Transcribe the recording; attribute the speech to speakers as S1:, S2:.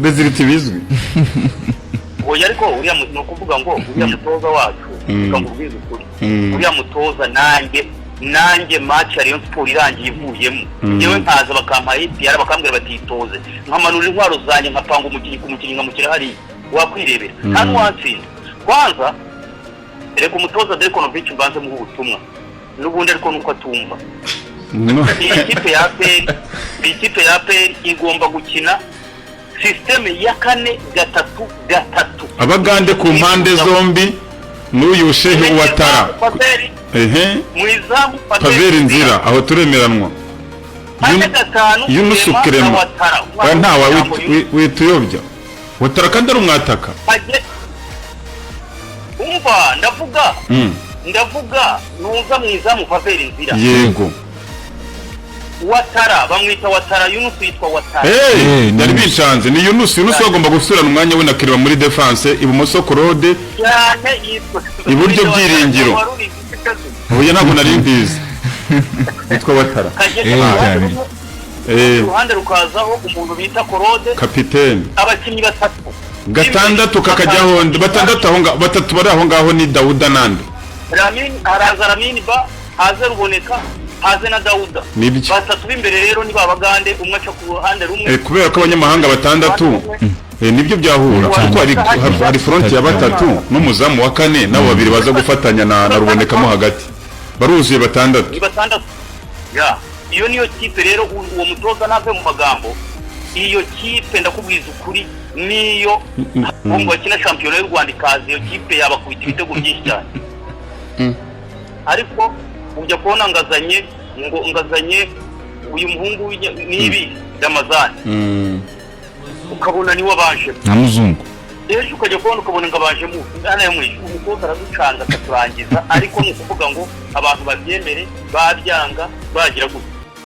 S1: resulti bizwi
S2: oya ariko uriya no kuvuga ngo uriya mutoza wacu ukangubwiza ukuri uriya mutoza nanjye match ya Rayon Sport irangiye ivuyemo yewe nkaza bakampaye yara bakambwira batitoze nkamanura intwaro zanye nkapanga umukinyi nkamukira hari wakwirebera nta n'uwatsinda kwanza reka umutoza Delkonovic mbanze mu butumwa n'ubundi ariko nuko atumva ikipe ya APR igomba gukina systeme ya 4-3-3
S1: abagande ku mpande zombi n'uyu Shehe Watara
S2: muizamu
S1: Paveri Nzira aho turemeranwa Yunus Kirema ntawa wituyobya Watara kandi ari umwataka
S2: umva ndavuga nuza muizamu Paveri Nzira
S1: yego
S2: Watara bamwita Watara Yunus yitwa Watara
S1: ndari bishanze ni Yunus wagomba gusubirana umwanya we na Kireba muri defense ibumoso Claude iburyo Byiringiro oya ntabwo nari mbizi yitwa Watara
S2: uruhande rukazaho umuntu bita Claude
S1: kapiteni
S2: abakinnyi
S1: gatandatu kakajyaho batandatu aho batatu bari aho ngaho ni Dauda nande
S2: Ramin ba haze Ruboneka haze na Dauda batatu b'imbere rero ni babagande umwe aca ku ruhande rumwe
S1: kubera ko abanyamahanga batandatu nibyo byahura kuko hari front ya batatu n'umuzamu wa kane nabo babiri baza gufatanya na Ruboneka mo hagati baruzuye batandatu
S2: ya iyo niyo kipe rero uwo mutoza nave mu magambo iyo kipe ndakubwiza ukuri niyo ngo kina champion y'u Rwanda ikazi iyo kipe yabakubita ibitego byinshi cyane ariko ujya kubona ngazanye uyu muhungu nibi Ramazani ukabona ni wabanje
S3: na muzungu
S2: ejo ukajya kubona ukabona ngabanje mu ana yamwishe umutoza araducanga akaturangiza ariko nukuvuga ngo abantu babyemere babyanga bagira gute